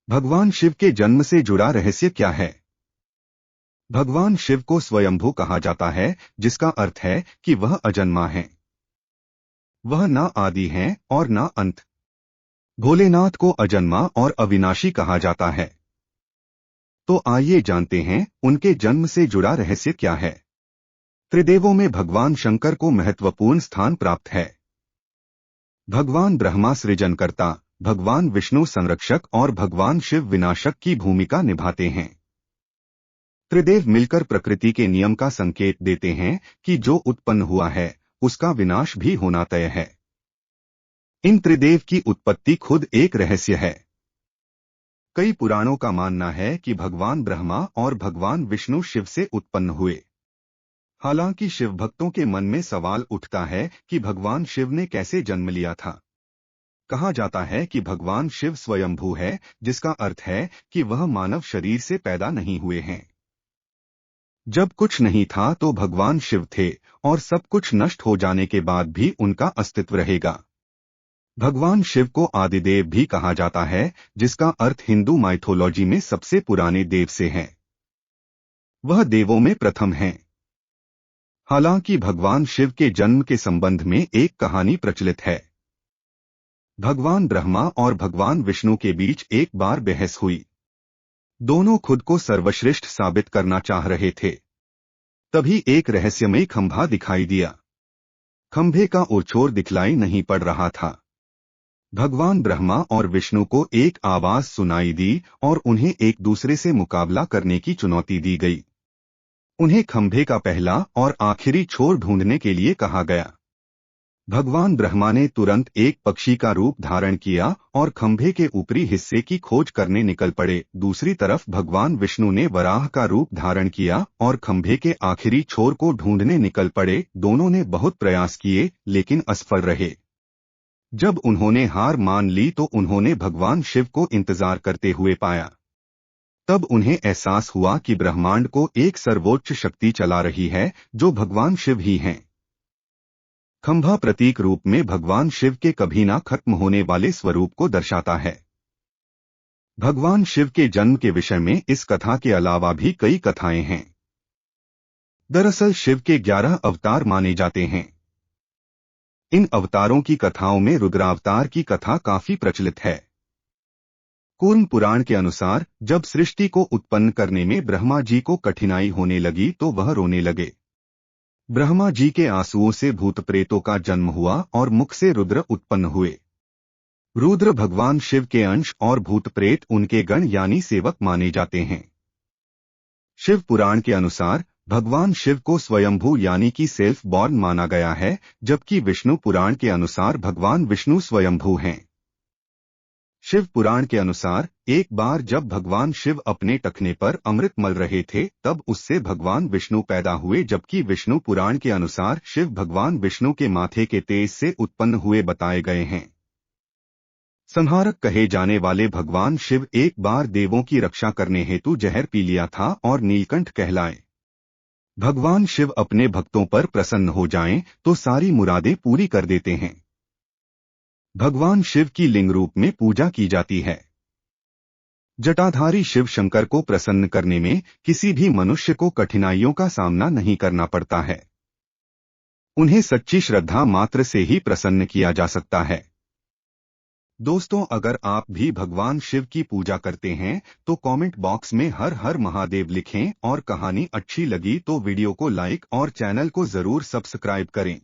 भगवान शिव के जन्म से जुड़ा रहस्य क्या है? भगवान शिव को स्वयंभू कहा जाता है, जिसका अर्थ है कि वह अजन्मा है। वह ना आदि हैं और ना अंत। भोलेनाथ को अजन्मा और अविनाशी कहा जाता है। तो आइए जानते हैं उनके जन्म से जुड़ा रहस्य क्या है। त्रिदेवों में भगवान शंकर को महत्वपूर्ण स्थान प्राप्त है। भगवान ब्रह्मा सृजनकर्ता, भगवान विष्णु संरक्षक और भगवान शिव विनाशक की भूमिका निभाते हैं। त्रिदेव मिलकर प्रकृति के नियम का संकेत देते हैं कि जो उत्पन्न हुआ है उसका विनाश भी होना तय है। इन त्रिदेव की उत्पत्ति खुद एक रहस्य है। कई पुराणों का मानना है कि भगवान ब्रह्मा और भगवान विष्णु शिव से उत्पन्न हुए। हालांकि शिव भक्तों के मन में सवाल उठता है कि भगवान शिव ने कैसे जन्म लिया था। कहा जाता है कि भगवान शिव स्वयंभू है, जिसका अर्थ है कि वह मानव शरीर से पैदा नहीं हुए हैं। जब कुछ नहीं था तो भगवान शिव थे और सब कुछ नष्ट हो जाने के बाद भी उनका अस्तित्व रहेगा। भगवान शिव को आदिदेव भी कहा जाता है, जिसका अर्थ हिंदू माइथोलॉजी में सबसे पुराने देव से है। वह देवों में प्रथम हैं। हालांकि भगवान शिव के जन्म के संबंध में एक कहानी प्रचलित है। भगवान ब्रह्मा और भगवान विष्णु के बीच एक बार बहस हुई। दोनों खुद को सर्वश्रेष्ठ साबित करना चाह रहे थे। तभी एक रहस्यमयी खंभा दिखाई दिया। खंभे का ओर दिखलाई नहीं पड़ रहा था। भगवान ब्रह्मा और विष्णु को एक आवाज सुनाई दी और उन्हें एक दूसरे से मुकाबला करने की चुनौती दी गई। उन्हें खंभे का पहला और आखिरी छोर ढूंढने के लिए कहा गया। भगवान ब्रह्मा ने तुरंत एक पक्षी का रूप धारण किया और खंभे के ऊपरी हिस्से की खोज करने निकल पड़े। दूसरी तरफ भगवान विष्णु ने वराह का रूप धारण किया और खंभे के आखिरी छोर को ढूंढने निकल पड़े। दोनों ने बहुत प्रयास किए लेकिन असफल रहे। जब उन्होंने हार मान ली तो उन्होंने भगवान शिव को इंतजार करते हुए पाया। तब उन्हें एहसास हुआ कि ब्रह्मांड को एक सर्वोच्च शक्ति चला रही है, जो भगवान शिव ही हैं। खंभा प्रतीक रूप में भगवान शिव के कभी ना खत्म होने वाले स्वरूप को दर्शाता है। भगवान शिव के जन्म के विषय में इस कथा के अलावा भी कई कथाएं हैं। दरअसल शिव के 11 अवतार माने जाते हैं। इन अवतारों की कथाओं में रुद्रावतार की कथा काफी प्रचलित है। कूर्म पुराण के अनुसार जब सृष्टि को उत्पन्न करने में ब्रह्मा जी को कठिनाई होने लगी तो वह रोने लगे। ब्रह्मा जी के आंसुओं से भूत प्रेतों का जन्म हुआ और मुख से रुद्र उत्पन्न हुए। रुद्र भगवान शिव के अंश और भूत प्रेत उनके गण यानी सेवक माने जाते हैं। शिव पुराण के अनुसार भगवान शिव को स्वयंभू यानी कि सेल्फ बॉर्न माना गया है, जबकि विष्णु पुराण के अनुसार भगवान विष्णु स्वयंभू हैं। शिव पुराण के अनुसार एक बार जब भगवान शिव अपने टखने पर अमृत मल रहे थे तब उससे भगवान विष्णु पैदा हुए, जबकि विष्णु पुराण के अनुसार शिव भगवान विष्णु के माथे के तेज से उत्पन्न हुए बताए गए हैं। संहारक कहे जाने वाले भगवान शिव एक बार देवों की रक्षा करने हेतु जहर पी लिया था और नीलकंठ कहलाए। भगवान शिव अपने भक्तों पर प्रसन्न हो जाएं तो सारी मुरादें पूरी कर देते हैं। भगवान शिव की लिंग रूप में पूजा की जाती है। जटाधारी शिव शंकर को प्रसन्न करने में किसी भी मनुष्य को कठिनाइयों का सामना नहीं करना पड़ता है। उन्हें सच्ची श्रद्धा मात्र से ही प्रसन्न किया जा सकता है। दोस्तों, अगर आप भी भगवान शिव की पूजा करते हैं तो कमेंट बॉक्स में हर हर महादेव लिखें और कहानी अच्छी लगी तो वीडियो को लाइक और चैनल को जरूर सब्सक्राइब करें।